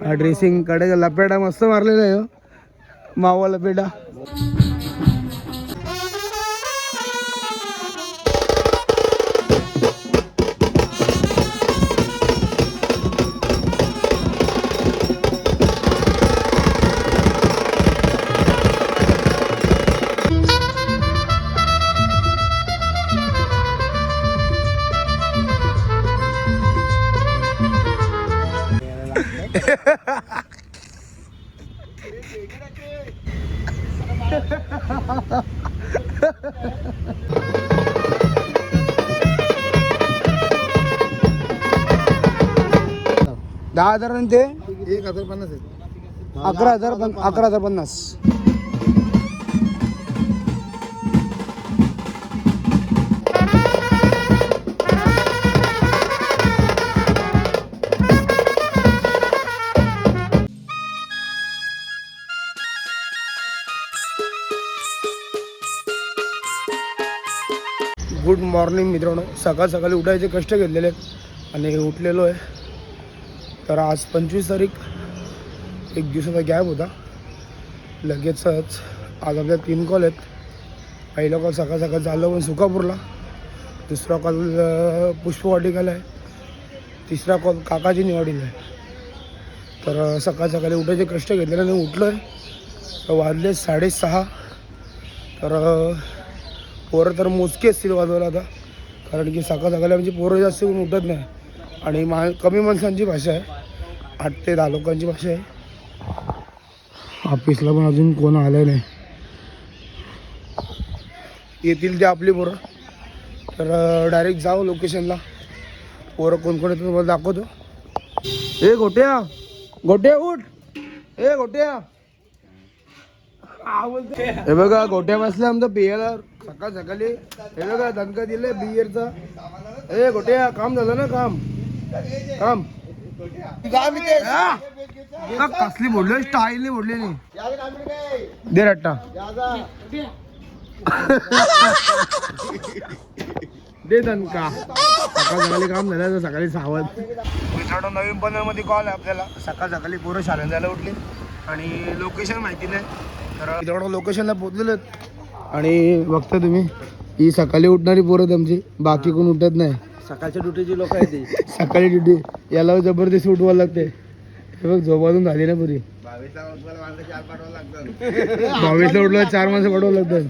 हा ड्रेसिंग कडे लपेटा मस्त मारलेला आहे हो. मावा लपेटा. $10,000 आणि ते 1,050 आहे. 11,050. गुड मॉर्निंग मित्रांनो. सकाळ सकाळी उठायचे कष्ट घेतलेले आहेत आणि उठलेलो आहे. तर आज 25 तारीख. एक दिवसाचा गॅप होता. लगेचच आज आपल्या 3 कॉल आहेत. पहिला कॉल सकाळ सकाळ झालं पण सुकापूरला. दुसरा कॉल पुष्पवाटिकाला आहे. तिसरा कॉल काकाजी निवाडीला आहे. तर सकाळ सकाळी उठायचे कष्ट घेतलेले आणि उठलो आहे. तर वाजले 6:30. तर पोरं तर मोजके असतील वाजवायला आता, कारण की सकाळ सकाळी म्हणजे पोरं जास्त करून उठत नाही आणि कमी माणसांची भाषा आहे. 8 ते 10 लोकांची भाषा आहे. ऑफिसला पण अजून कोण आलं नाही. येतील ते आपली पोरं. तर डायरेक्ट जाऊ लोकेशनला. पोरं कोण कोण येतं तुम्हाला दाखवतो. ए गोट्या, गोट्या उठ. ए गोट्या. हे बघा गोट्या बसल्या आमचं बियाला सकाळ सकाळी. हे बघा दणका दिले बियरचा. ए गोट्या काम झालं ना. काम काम कसली बोललो स्टाईलने बोललेली. दे रट्टा दे दणका. सकाळ सकाळी काम झालं. सकाळी 6 मित्रांनो नवीन पनवेलमध्ये कॉल आहे आपल्याला. सकाळ सकाळी पोरं शाळेत जायला उठली आणि लोकेशन माहिती नाही. तर मित्रांनो लोकेशनला पोचलेलो आहेत आणि बघता तुम्ही ही सकाळी उठणारी पोरं आमची. बाकी कोण उठत नाही. सकाळच्या ड्युटीची लोक आहेत ती. सकाळी ड्युटी याला जबरदस्ती उठवायला लागते. हे बघ झोपातून झाली ना पुरी. 22ला उठवायला 4 पाठवावं लागतं. 22ला उठलं 4 माणसं पाठवावं लागतात.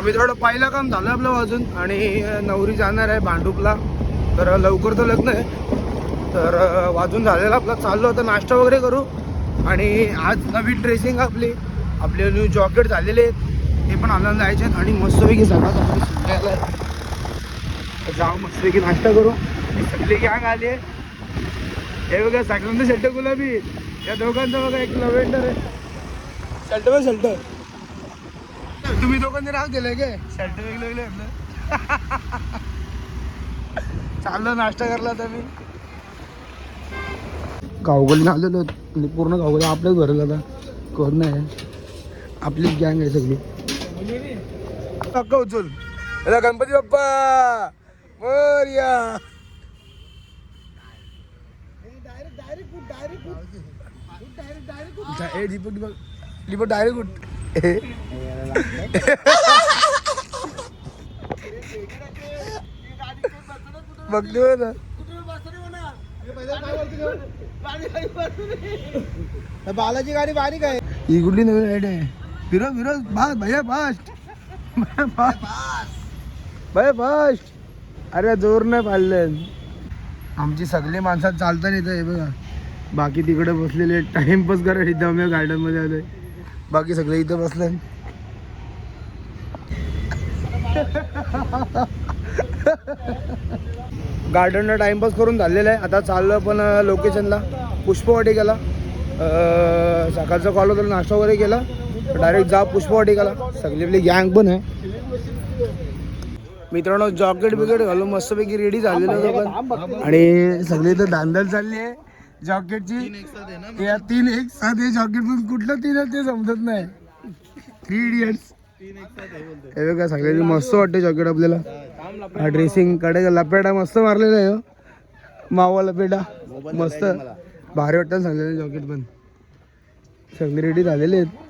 मित्रांनो पहिलं काम झालं आपलं वाजून आणि नवरी जाणार आहे भांडूपला. तर लवकर तर लग्न आहे तर वाजून झालेलं आपलं. चाललो होतं नाश्ता वगैरे करू आणि आज नवीन ड्रेसिंग आपले न्यू जॉकेट झालेले आहेत ते पण आनंद जायचे आहेत आणि मस्तपैकी सगळं सुट्याला जाऊ मस्तपैकी नाश्ता करू. सगळी गॅंग आली आहे. हे बघा सगळ्यांचं शर्ट गुलाबी या दोघांचं बघा एक लव्हेंडर आहे. शर्ट बघ शर्ट तुम्ही दोघांनी राव दिलंय काय शर्ट वेगळे वेगळे चाललो नाश्ता करला आता मी. गावगलीने आलेलो म्हणजे पूर्ण गावगली आपल्याच भरलं आता कोण नाही आपलीच गँग आहे सगळी. उचल गणपती बाप्पा मोरया. दीपक डायरेक्ट उठ. बघतो ना बालाची गाडी बारीक आहे. ही कुठली नवीन आयडिया आहे. फिरोज फास्ट भैया फास्ट भैया फास्ट. अरे जोर नाही पाडले. आमची सगळी माणसात चालता नाही हे बघा. बाकी तिकडे बसलेले टाइमपास करायला इथं आम्ही गार्डन मध्ये आलोय. बाकी सगळे इथं बसले. गार्डनला टाइमपास करून झालेलं आहे. आता चाललो पण लोकेशनला पुष्पवाटिकेला. सकाळचा कॉल होता नाश्ता वगैरे केला डायरेक्ट जा पुष्पवाटिकेला. सगळी आपली गँग पण आहे. मित्रांनो जॉकेट बिकेट घालून मस्तपैकी रेडी झालेलं होतं पण आणि सगळी इथं धांदल चालली आहे जॉकेटची. या 3 एक साथ हे जॉकेट पण कुठलं 3 आहे ते समजत नाही. 3 इडियट्स हे बघा सगळ्यांनी मस्त वाटते जॉकेट आपल्याला. हा ड्रेसिंग कडे लपेटा मस्त मारलेला आहे. मावा लपेटा मस्त भारी वाटतं सांगलेलं जॉकेट पण. सगळे रेडी झालेले आहेत.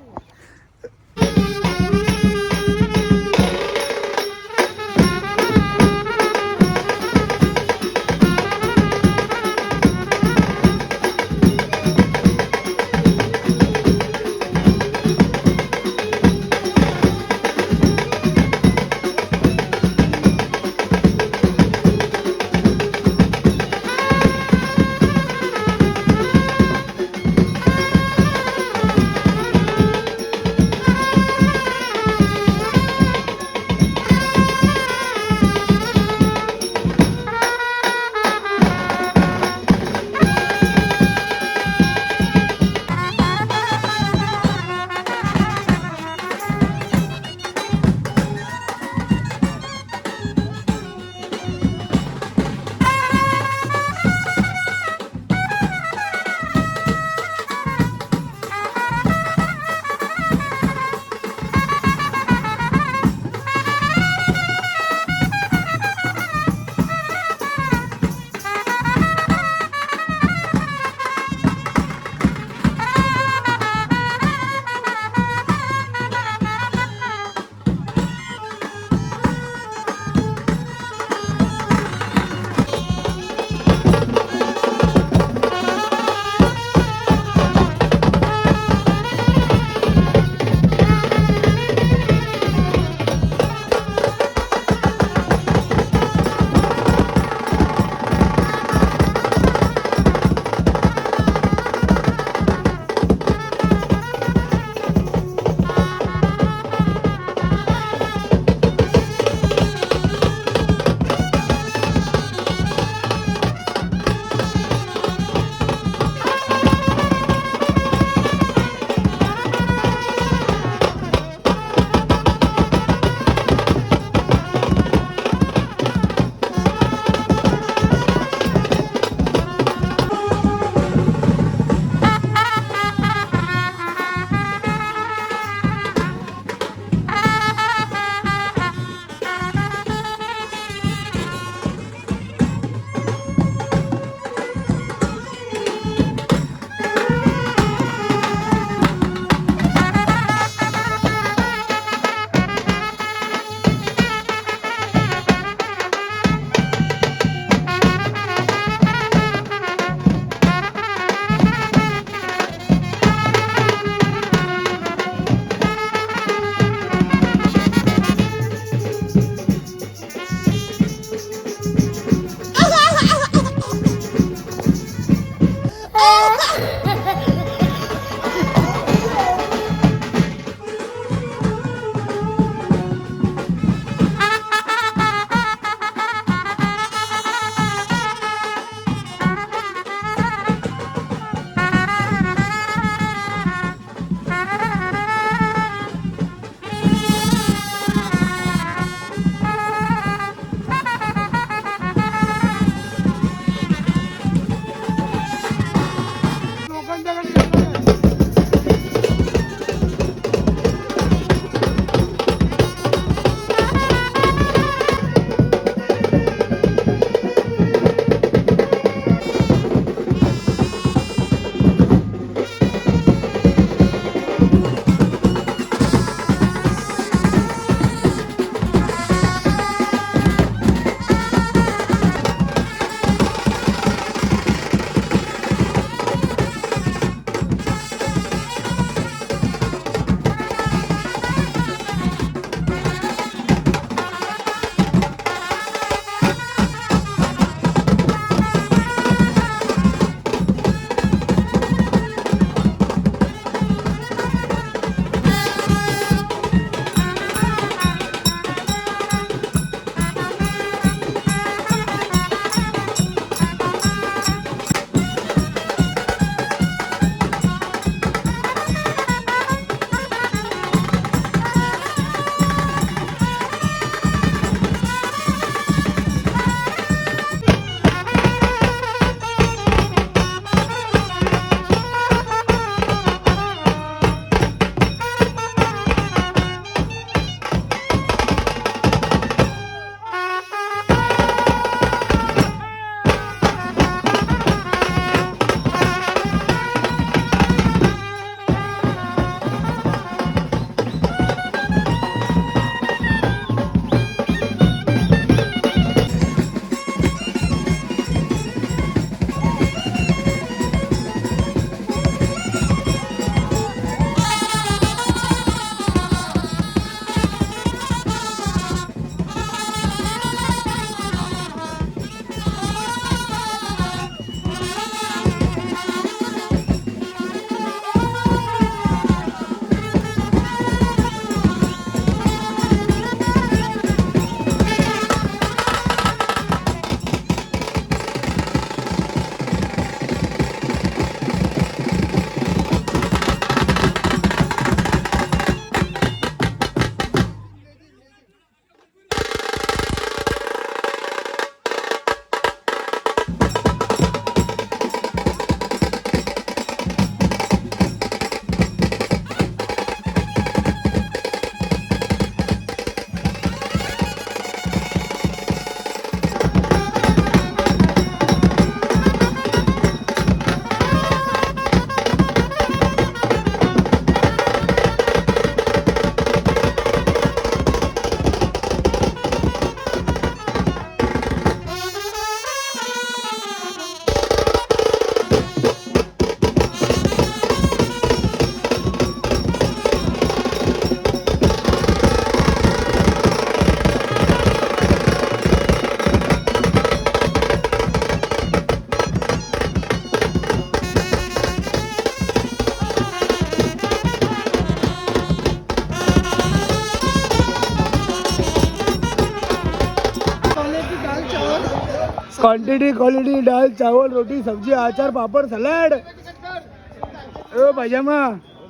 क्वांटिटी क्वालिटी दाल चावल रोटी सब्जी अचार पापड़ सलाड ओ पायजामा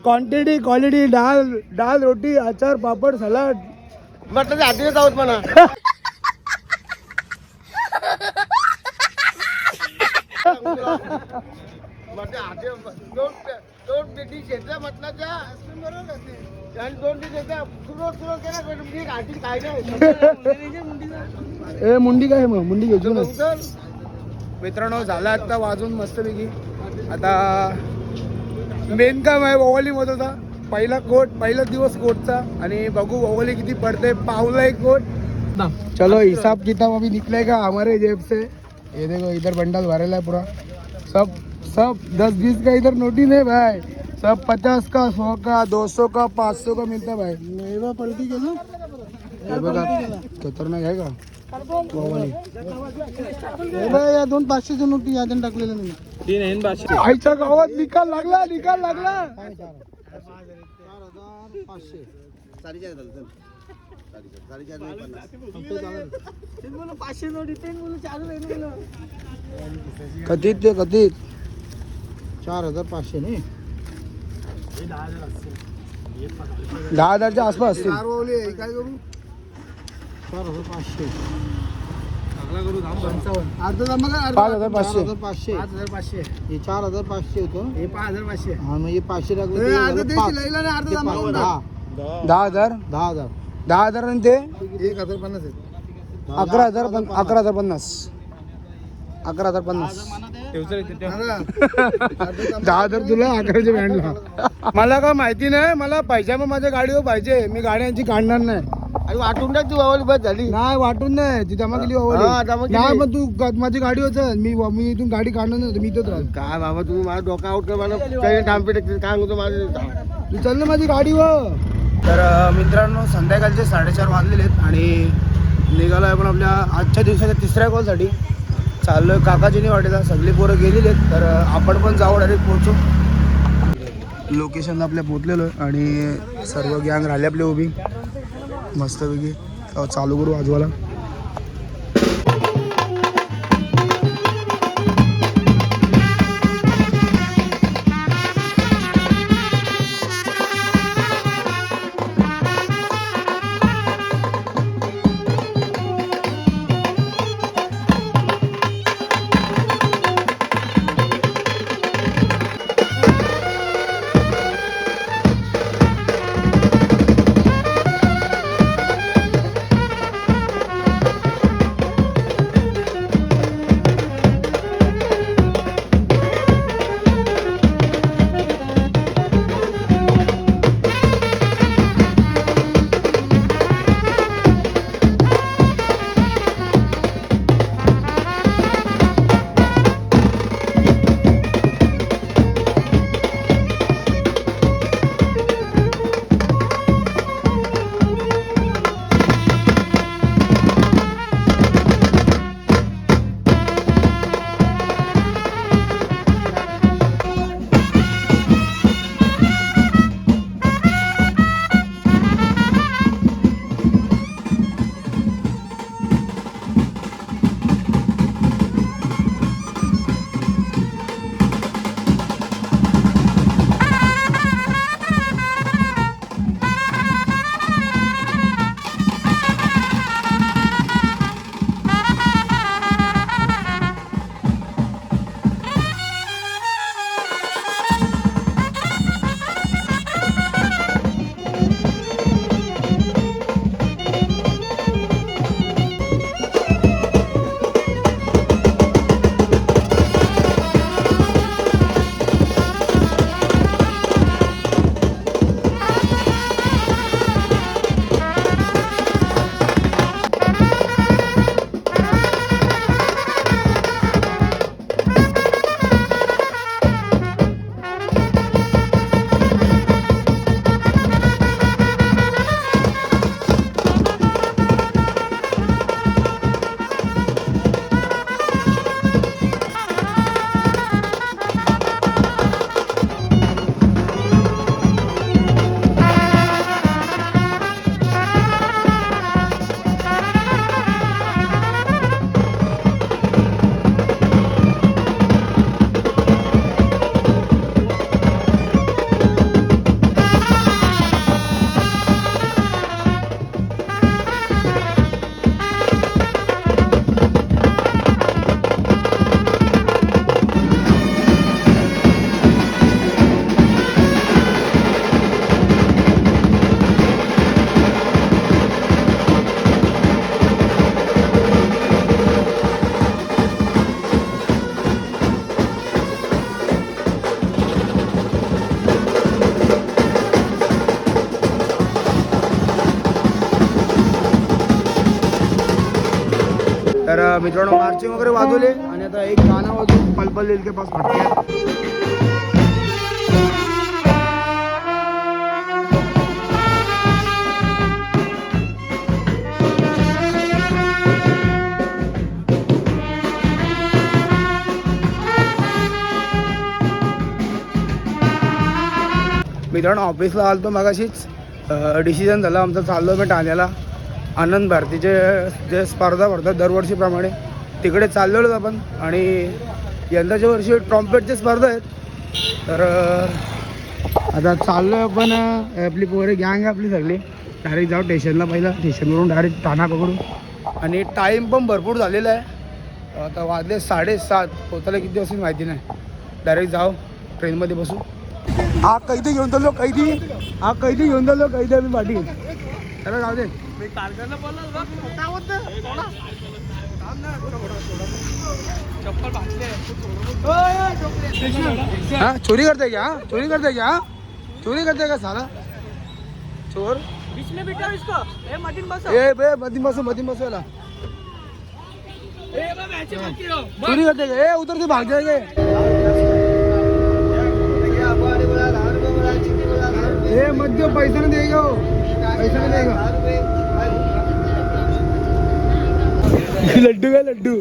क्वांटिटी क्वालिटी दाल रोटी अचार पापड़ सलाड म्हटलं आधीच आहोत म्हणा. म्हटलं आधी दोन पेटी शेतल्या म्हटलं आणि दोन पेटी शेतल्या सुरुवात केला मी आधी काय नाही ए मुंडी काय मग मुंडी घेऊ ना मित्रांनो. झाला आता वाजून मस्तपैकी. आता मेन काम आहे ओवाली मधोचा पहिला दिवस कोटचा आणि बघू ओवाली किती पडते. पावला एक कोट. चलो हिसाब किताब अभी निकलेगा हमारे जेब से. ये देखो इधर बंडल भरेला है पूरा. सब 10-20 का इधर नोटिस है भाई. सब 50 का 100 का 200 का 500 का मिलता है भाई. मेवा पलटी केलं हे बघा खतरनाक आहे का ओवाली. या 2 500च्या नोटी यादन टाकलेल्या नाही. 3 500. आईच्या गावात निकाल लागला. 4,500 कथित ते कथित 4,500 नाही. 10,000च्या आसपास असतील. काय करू 4,500 अर्धा जमा कर. 5,500. 5,500 हे 4,500 होतं. हे 5,500. हा मग हे 500 टाकलं ते झालं 5. 10,000 10,000 आणि ते 1,050 आहे. 11,050 11,050 10,000 तुला 11च्या बँडला. मला का माहिती नाही. मला पायजामा माझ्या गाडीवर पाहिजे. मी गाड्यांची काढणार नाही. आणि वाटून टाक तू वावली बस झाली. नाही वाटून नाही ती जमा केली हा, ओवाली. जमा केली. नाही पण तू माझी गाडीवर चल. मी इथून गाडी काढणार नाही. मी इथंच राहतो. काय बाबा तुम्ही माझा डोका आउट कर मला काही ठामपेट काय सांगतो माझं. तू चल ना माझी गाडीवर. तर मित्रांनो संध्याकाळचे 4:30 वाजलेले आहेत आणि निघालो आहे आपण आपल्या आजच्या दिवसाच्या 3ऱ्या कॉलसाठी. चाललोय काकाजीनी वाटेला. सगळी पोरं गेलेली आहेत तर आपण पण जाऊ डायरेक्ट पोहोचू. लोकेशनला आपल्या पोचलेलो आहे आणि सर्व गँग राहिली आपली उभी मस्तपैकी. चालू करू वाजवायला. मित्रांनो मार्चिंग वगैरे वाजवले आणि आता एक गाणं वाजवून पल पल दिल के पास फटके. मित्रांनो ऑफिसला आलतो मगाशीच डिसिजन झाला आमचा. चाललो मी ठाण्याला आनंद भारतीचे जे स्पर्धा भरतात दरवर्षीप्रमाणे तिकडे चाललेलोच आपण. आणि यंदाच्या वर्षी ट्रॉम्पेटच्या स्पर्धा आहेत. तर आता चाललो आपण. आपली पोरे गँग आहे आपली सगळी. डायरेक्ट जाऊ स्टेशनला. पहिला स्टेशनवरून डायरेक्ट ठाणा पकडू. आणि टाईम पण भरपूर झालेला आहे. आता वाजले 7:30. पोचायला किती वाजता माहिती नाही. डायरेक्ट जाऊ ट्रेनमध्ये बसू. हा कैदी घेऊन चाललो. कैदी घेऊन चाललो. कैदी आम्ही पाठी. चला जाऊ दे. हाँ चोरी करते क्या? चोरी करते क्या साला चोर? बीच में बिठा इसको. मतीन बसो ला. चोरी करते क्या? उधर से भाग जाएंगे. मध्य पैसा नहीं देगा. लड्डू का लड्डू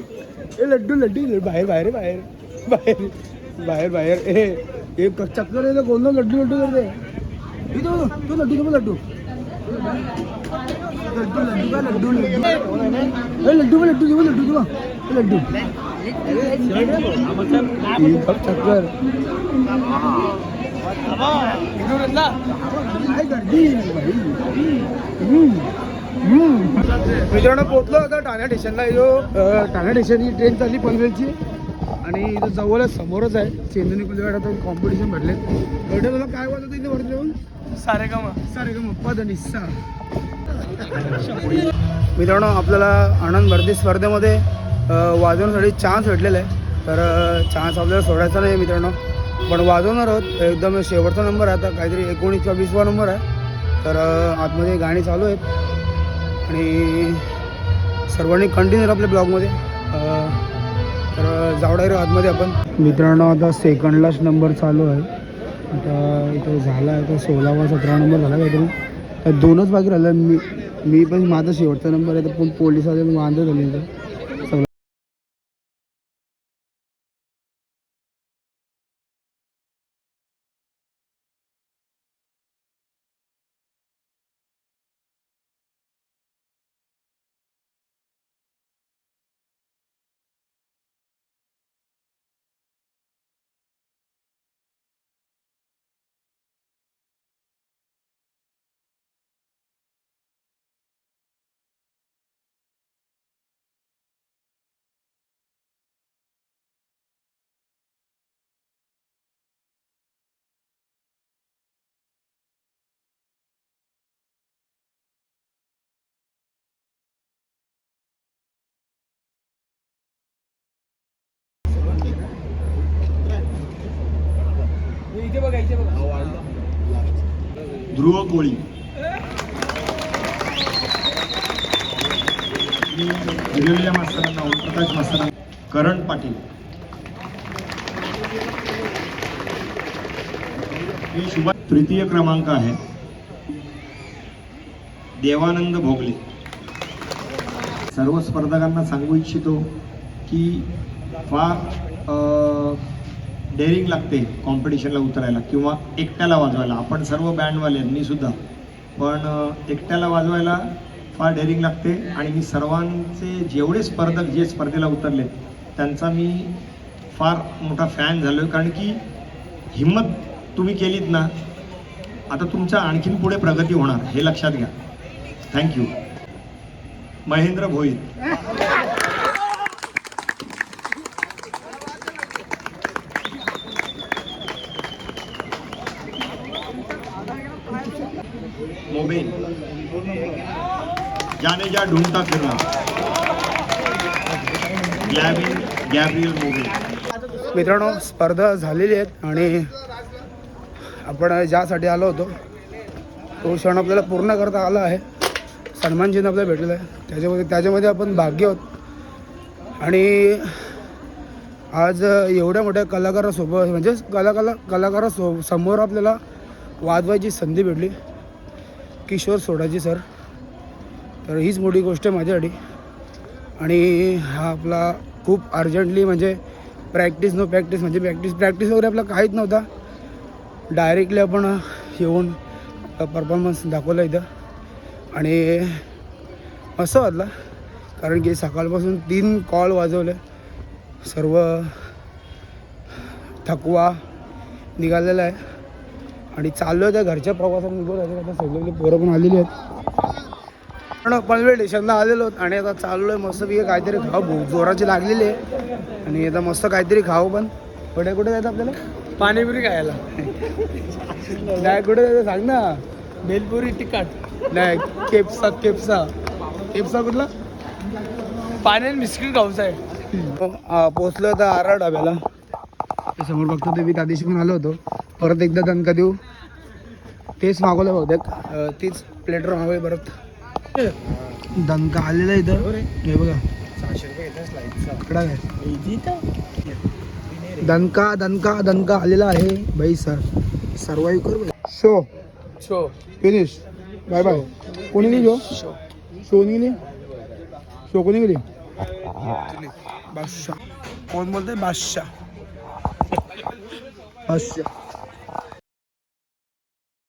बाहेर ए चक्कर आहे. कोण लड्डू करते. तो लड्डू चक्कर. मित्रांनो पोचलो आता ठाणे स्टेशनला. ठाणे स्टेशन ही ट्रेन चालली पनवेलची. आणि इथं जवळच समोरच आहे चेंदुनी कुलवाडा कॉम्पिटिशन भरले. एवढं तुला काय वाटतं इथे वरती जाऊन? सारेगम पदनिसा. मित्रांनो आपल्याला आनंद भारती स्पर्धेमध्ये वाजवण्यासाठी चान्स भेटलेला आहे. तर चान्स आपल्याला सोडायचा नाही मित्रांनो. पण वाजवणार आहोत. एकदम शेवटचा नंबर आहे. आता काहीतरी 19 किंवा 20वा नंबर आहे. तर आतमध्ये गाणी चालू आहेत. आणि सर्वांनी कंटिन्यू आपल्या ब्लॉगमध्ये. तर जाऊ डायरेक्ट आतमध्ये आपण. मित्रांनो आता सेकंडलाच नंबर चालू आहे. आता इथं झाला आहे तर 16वा 17 नंबर झाला काहीतरी. तर 2च बाकी राहिलं. मी पण माझा शेवटचा नंबर आहे. तर पण पोलिसाचे वांदे झाले इथं. ध्रुव कोळी, हिरवलिया मास्तरांना, ओमप्रकाश मास्तरांना, करण पाटील, ही शुभ तृतीय क्रमांक आहे. देवानंद भोगले. सर्व स्पर्धकांना सांगू इच्छितो की फार डेअरिंग लागते कॉम्पिटिशनला उतरायला किंवा एकट्याला वाजवायला. आपण सर्व बँडवाले मी सुद्धा, पण एकट्याला वाजवायला फार डेअरिंग लागते. आणि मी सर्वांचे जेवढे स्पर्धक जे स्पर्धेला उतरले त्यांचा मी फार मोठा फॅन झालो आहे. कारण की हिम्मत तुम्ही केलीत ना, आता तुमच्या आणखीन पुढे प्रगती होणार हे लक्षात घ्या. थँक्यू. महेंद्र भोईर. मोबेन. जाने जा ढूंढता फिरना. गॅब्रियल मोबेन. मित्रांनो स्पर्धा झालेली आहेत आणि आपण ज्यासाठी आलो होतो तो क्षण आपल्याला पूर्ण करता आला आहे. सन्मान चिन्ह आपल्याला भेटलेलं आहे. त्याच्यामध्ये आपण भाग्य आहोत. आणि आज एवढ्या मोठ्या कलाकारासोबत म्हणजे समोर आपल्याला वाजवायची संधी भेटली, किशोर सोडाची सर. तर हीच मोठी गोष्ट आहे माझ्यासाठी. आणि हा आपला खूप अर्जंटली म्हणजे प्रॅक्टिस म्हणजे प्रॅक्टिस वगैरे आपला काहीच नव्हता. डायरेक्टली आपण येऊन परफॉर्मन्स दाखवला इथं आणि मस्त वाटलं. कारण की सकाळपासून 3 कॉल वाजवले, सर्व थकवा निघालेला आहे आणि चाललो आहे त्या घरच्या प्रवासात निघून राहिले. आता सगळे पोरं पण आलेली आहेत. पण पनवेल स्टेशनला आलेलो आहोत आणि आता चाललो आहे मस्तपैकी काहीतरी खाऊ. भूक जोराची लागलेली आहे आणि आता मस्त काहीतरी खाऊ. पण कुठे जायचं आपल्याला? पाणीपुरी खायला. नाही कुठे जायचं सांग ना. भेलपुरी तिखट नाही केपसा कुठला? पाण्यात बिस्किट खाऊचं आहे. पोचलो तर आरा डाब्याला. ते समोर बघतो ते मी त्या दिवशी पण आलो होतो. परत एकदा दणका देऊ. तेच मागवलं बहुतेक, तीच प्लेटर मागवली परत. दणका आलेला इथं. हे बघा 600 रुपये घेतला स्लाइडचा. कडा काय दणका आलेला आहे भाई. सर्वाईव्ह कर भाई. Show finish. Bye bye. कोणी गेली शो निघली? शो कोणी गेली? बादशाह. कोण बोलतंय? बादशाह.